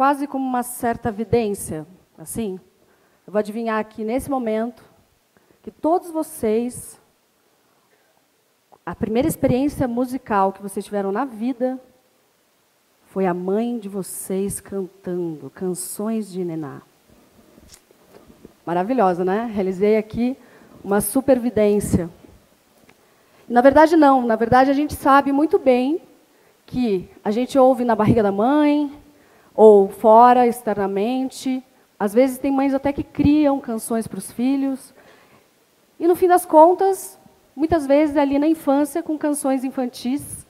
quase como uma certa vidência, assim. Eu vou adivinhar aqui, nesse momento, que todos vocês, a primeira experiência musical que vocês tiveram na vida foi a mãe de vocês cantando canções de Niná. Maravilhosa, né? Realizei aqui uma supervidência. Na verdade, não. Na verdade, a gente sabe muito bem que a gente ouve na barriga da mãe, ou fora, externamente. Às vezes, tem mães até que criam canções para os filhos. E, no fim das contas, muitas vezes, é ali na infância, com canções infantis,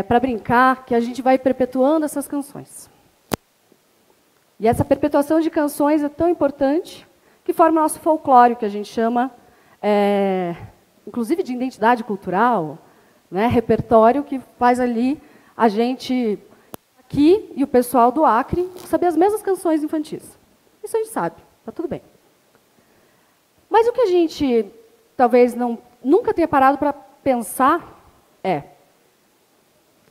para brincar, que a gente vai perpetuando essas canções. E essa perpetuação de canções é tão importante que forma o nosso folclore, que a gente chama, inclusive, de identidade cultural, né, repertório, que faz ali a gente, aqui, e o pessoal do Acre, saber as mesmas canções infantis. Isso a gente sabe, está tudo bem. Mas o que a gente, talvez, nunca tenha parado para pensar é,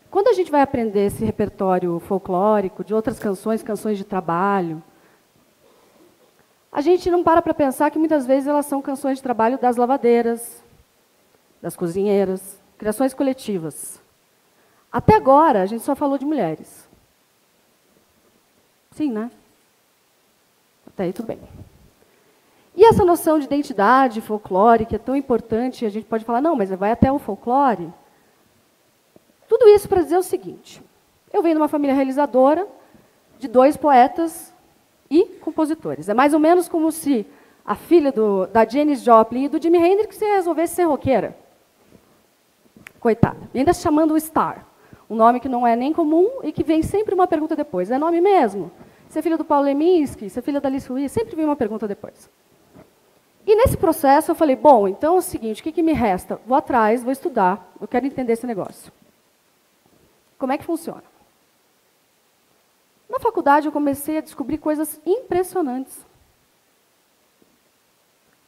quando a gente vai aprender esse repertório folclórico, de outras canções, canções de trabalho, a gente não para pensar que, muitas vezes, elas são canções de trabalho das lavadeiras, das cozinheiras, criações coletivas. Até agora, a gente só falou de mulheres. Sim, né? Até aí, tudo bem. E essa noção de identidade folclórica é tão importante, a gente pode falar, não, mas vai até o folclore. Tudo isso para dizer o seguinte, eu venho de uma família realizadora, de 2 poetas e compositores. É mais ou menos como se a filha da Janis Joplin e do Jimi Hendrix resolvesse ser roqueira. Coitada. E ainda se chamando Star. Um nome que não é nem comum e que vem sempre uma pergunta depois. É nome mesmo? Você é filha do Paulo Leminski? Você é filha da Alice Ruiz? Sempre vem uma pergunta depois. E nesse processo eu falei, bom, então é o seguinte, o que me resta? Vou atrás, vou estudar, eu quero entender esse negócio. Como é que funciona? Na faculdade eu comecei a descobrir coisas impressionantes.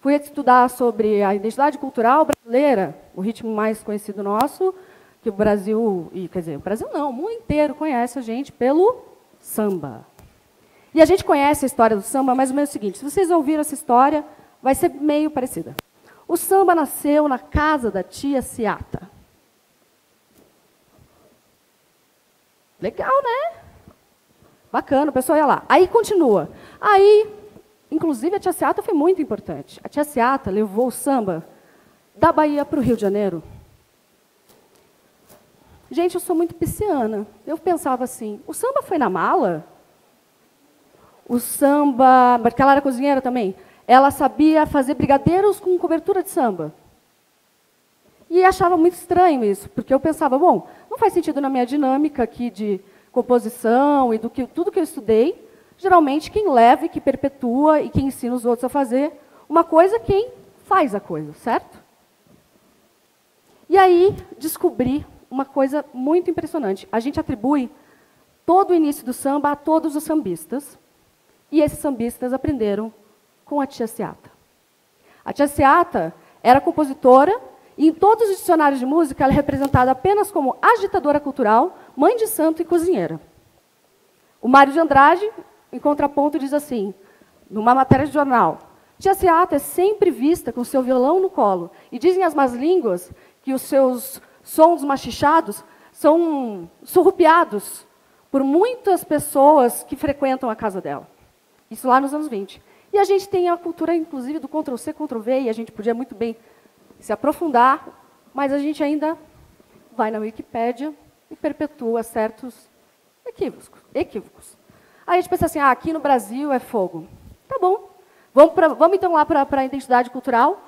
Fui estudar sobre a identidade cultural brasileira, o ritmo mais conhecido nosso, que o Brasil, quer dizer, o Brasil não, o mundo inteiro conhece a gente pelo samba. E a gente conhece a história do samba mais ou menos o seguinte, se vocês ouviram essa história, vai ser meio parecida. O samba nasceu na casa da tia Seata. Legal, né? Bacana, o pessoal ia lá. Aí continua. Aí, inclusive, a tia Seata foi muito importante. A tia Seata levou o samba da Bahia para o Rio de Janeiro. Gente, eu sou muito pisciana. Eu pensava assim, o samba foi na mala? O samba, porque ela era cozinheira também, ela sabia fazer brigadeiros com cobertura de samba. E achava muito estranho isso, porque eu pensava, bom, não faz sentido na minha dinâmica aqui de composição e tudo que eu estudei, geralmente quem leva e que perpetua e quem ensina os outros a fazer uma coisa é quem faz a coisa, certo? E aí descobri uma coisa muito impressionante. A gente atribui todo o início do samba a todos os sambistas, e esses sambistas aprenderam com a tia Seata. A tia Seata era compositora, e em todos os dicionários de música ela é representada apenas como agitadora cultural, mãe de santo e cozinheira. O Mário de Andrade, em contraponto, diz assim, numa matéria de jornal, tia Seata é sempre vista com seu violão no colo, e dizem as más línguas que os seus sons machichados são surrupiados por muitas pessoas que frequentam a casa dela. Isso lá nos anos 20. E a gente tem a cultura, inclusive, do Ctrl-C, Ctrl-V, e a gente podia muito bem se aprofundar, mas a gente ainda vai na Wikipédia e perpetua certos equívocos. Aí a gente pensa assim, aqui no Brasil é fogo. Tá bom. Vamos então lá para a identidade cultural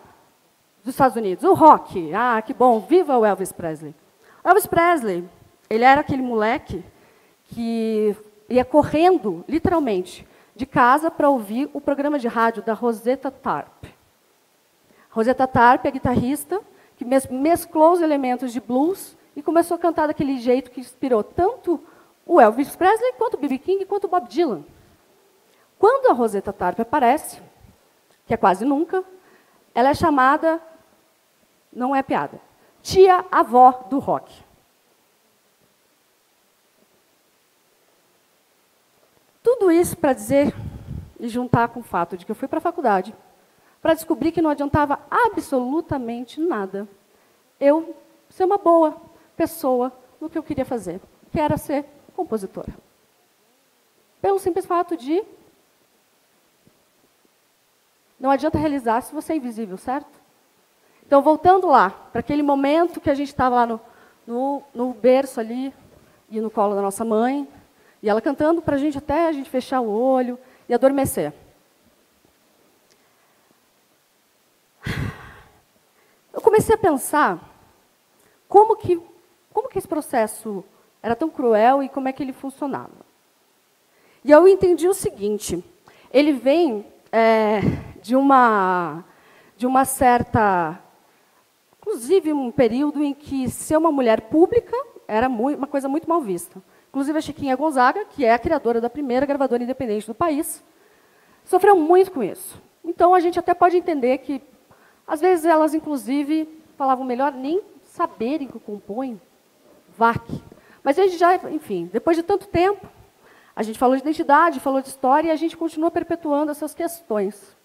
dos Estados Unidos. O rock. Que bom. Viva o Elvis Presley. O Elvis Presley, ele era aquele moleque que ia correndo, literalmente, de casa para ouvir o programa de rádio da Rosetta Tharpe. Rosetta Tharpe é guitarrista que mesclou os elementos de blues e começou a cantar daquele jeito que inspirou tanto o Elvis Presley, quanto o B.B. King, quanto o Bob Dylan. Quando a Rosetta Tharpe aparece, que é quase nunca, ela é chamada, não é piada, tia-avó do rock. tudo isso para dizer e juntar com o fato de que eu fui para a faculdade para descobrir que não adiantava absolutamente nada eu ser uma boa pessoa no que eu queria fazer, que era ser compositora. Pelo simples fato de não adianta realizar se você é invisível, certo? Então, voltando lá, para aquele momento que a gente estava lá no berço ali, e no colo da nossa mãe, e ela cantando para a gente até a gente fechar o olho e adormecer. Eu comecei a pensar como que esse processo era tão cruel e como é que ele funcionava. E eu entendi o seguinte, ele vem de uma certa... Inclusive, um período em que ser uma mulher pública era uma coisa muito mal vista. Inclusive, a Chiquinha Gonzaga, que é a criadora da primeira gravadora independente do país, sofreu muito com isso. Então, a gente até pode entender que, às vezes, elas, inclusive, falavam melhor nem saberem que compõem VAC. Mas a gente já, enfim, depois de tanto tempo, a gente falou de identidade, falou de história, e a gente continua perpetuando essas questões.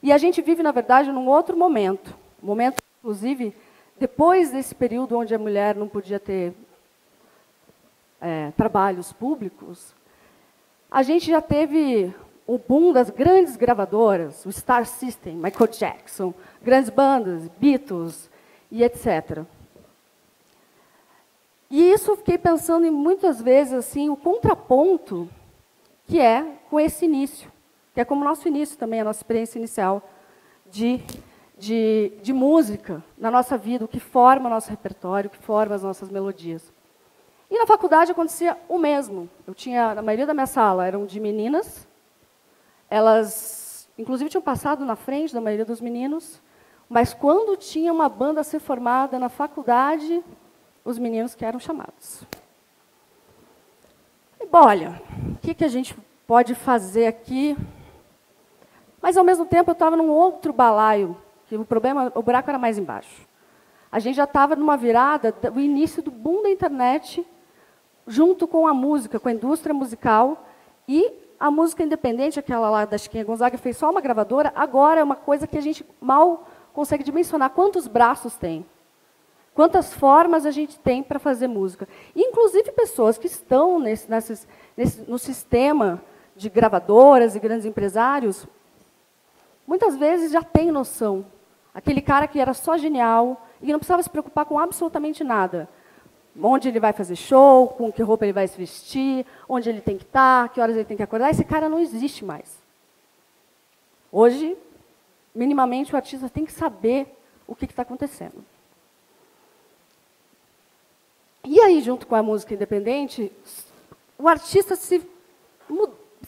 E a gente vive, na verdade, num outro momento. Momento, inclusive, depois desse período onde a mulher não podia ter trabalhos públicos, a gente já teve o boom das grandes gravadoras, o Star System, Michael Jackson, grandes bandas, Beatles e etc. E isso eu fiquei pensando em muitas vezes assim, o contraponto que é com esse início, que é como o nosso início também, a nossa experiência inicial de música na nossa vida, o que forma o nosso repertório, o que forma as nossas melodias. E na faculdade acontecia o mesmo. Eu tinha, na maioria da minha sala, eram de meninas. Elas, inclusive, tinham passado na frente da maioria dos meninos. Mas quando tinha uma banda a ser formada na faculdade, os meninos que eram chamados. E, bom, olha, o que a gente pode fazer aqui? Mas, ao mesmo tempo, eu estava num outro balaio, que o buraco era mais embaixo. A gente já estava numa virada, o início do boom da internet, junto com a música, com a indústria musical, e a música independente, aquela lá da Chiquinha Gonzaga, fez só uma gravadora, agora é uma coisa que a gente mal consegue dimensionar quantos braços tem, quantas formas a gente tem para fazer música. Inclusive pessoas que estão no sistema de gravadoras e grandes empresários, muitas vezes já têm noção. Aquele cara que era só genial e que não precisava se preocupar com absolutamente nada. Onde ele vai fazer show, com que roupa ele vai se vestir, onde ele tem que estar, que horas ele tem que acordar. Esse cara não existe mais. Hoje, minimamente, o artista tem que saber o que está acontecendo. E aí, junto com a música independente, o artista se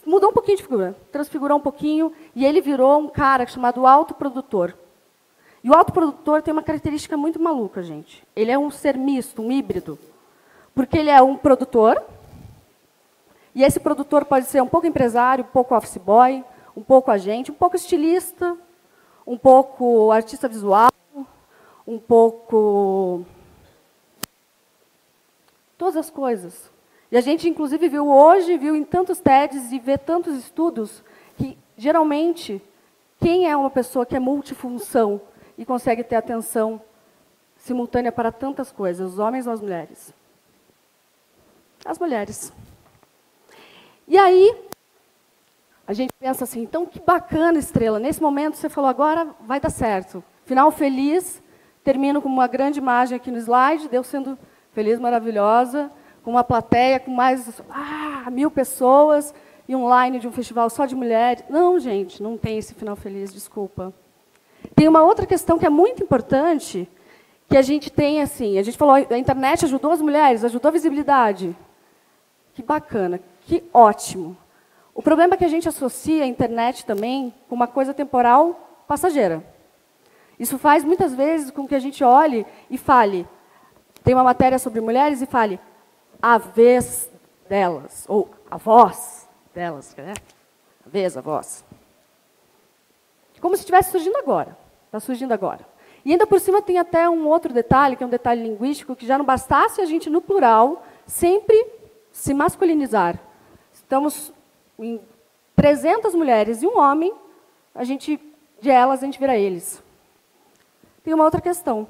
mudou um pouquinho de figura, transfigurou um pouquinho, e ele virou um cara chamado autoprodutor. E o autoprodutor tem uma característica muito maluca, gente. Ele é um ser misto, um híbrido. Porque ele é um produtor, e esse produtor pode ser um pouco empresário, um pouco office boy, um pouco agente, um pouco estilista, um pouco artista visual, um pouco... todas as coisas. E a gente, inclusive, viu em tantos TEDs e vê tantos estudos que, geralmente, quem é uma pessoa que é multifunção e consegue ter atenção simultânea para tantas coisas, os homens ou as mulheres? As mulheres. E aí, a gente pensa assim, então, que bacana, Estrela. Nesse momento, você falou, agora vai dar certo. Final feliz, termino com uma grande imagem aqui no slide, Deus sendo feliz, maravilhosa, com uma plateia com mais 1000 pessoas e um line de um festival só de mulheres. Não, gente, não tem esse final feliz, desculpa. Tem uma outra questão que é muito importante, que a gente tem, assim, a gente falou, a internet ajudou as mulheres, ajudou a visibilidade. Que bacana, que ótimo. O problema é que a gente associa a internet também com uma coisa temporal passageira. Isso faz, muitas vezes, com que a gente olhe e fale, tem uma matéria sobre mulheres e fale, a vez delas, ou a voz delas, né? A vez, a voz. Como se estivesse surgindo agora. Está surgindo agora. E ainda por cima tem até um outro detalhe, que é um detalhe linguístico, que já não bastasse a gente, no plural, sempre se masculinizar. Estamos em 300 mulheres e um homem, de elas a gente vira eles. Tem uma outra questão.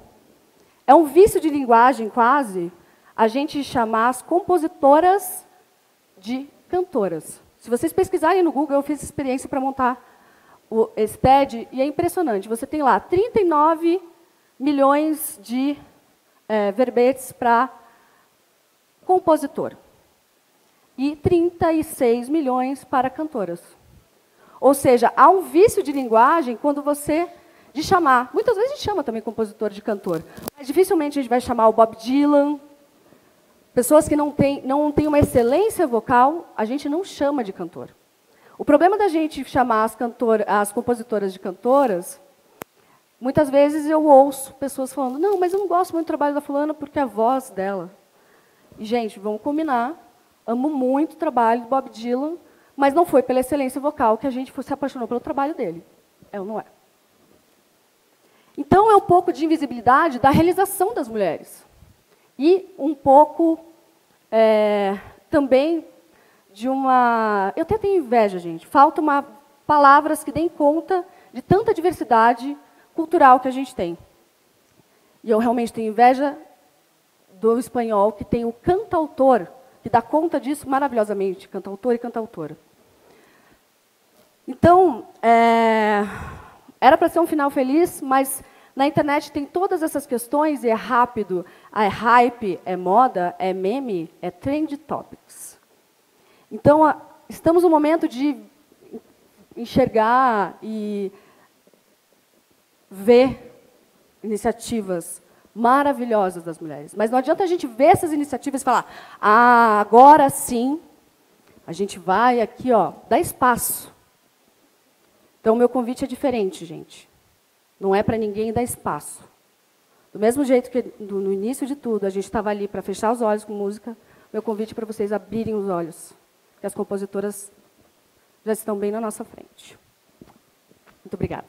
É um vício de linguagem, quase, a gente chamar as compositoras de cantoras. Se vocês pesquisarem no Google, eu fiz experiência para montar esse TED, e é impressionante. Você tem lá 39 milhões de verbetes para compositor e 36 milhões para cantoras. Ou seja, há um vício de linguagem quando de chamar. Muitas vezes a gente chama também compositor de cantor, mas dificilmente a gente vai chamar o Bob Dylan. Pessoas que não têm uma excelência vocal, a gente não chama de cantor. O problema da gente chamar as compositoras de cantoras, muitas vezes eu ouço pessoas falando, não, mas eu não gosto muito do trabalho da fulana porque a voz dela. E, gente, vamos combinar, amo muito o trabalho do Bob Dylan, mas não foi pela excelência vocal que a gente se apaixonou pelo trabalho dele. É ou não é? Então, é um pouco de invisibilidade da realização das mulheres. E um pouco também de uma... Eu até tenho inveja, gente. Faltam palavras que deem conta de tanta diversidade cultural que a gente tem. E eu realmente tenho inveja do espanhol, que tem o cantautor, que dá conta disso maravilhosamente, cantautor e cantautora. Então, era para ser um final feliz, mas na internet tem todas essas questões, e é rápido, é hype, é moda, é meme, é trend topics. Então, estamos no momento de enxergar e ver iniciativas maravilhosas das mulheres. Mas não adianta a gente ver essas iniciativas e falar, agora sim, a gente vai aqui, dar espaço. Então, o meu convite é diferente, gente. Não é para ninguém dar espaço. Do mesmo jeito que no início de tudo, a gente estava ali para fechar os olhos com música, meu convite é para vocês abrirem os olhos, que as compositoras já estão bem na nossa frente. Muito obrigada.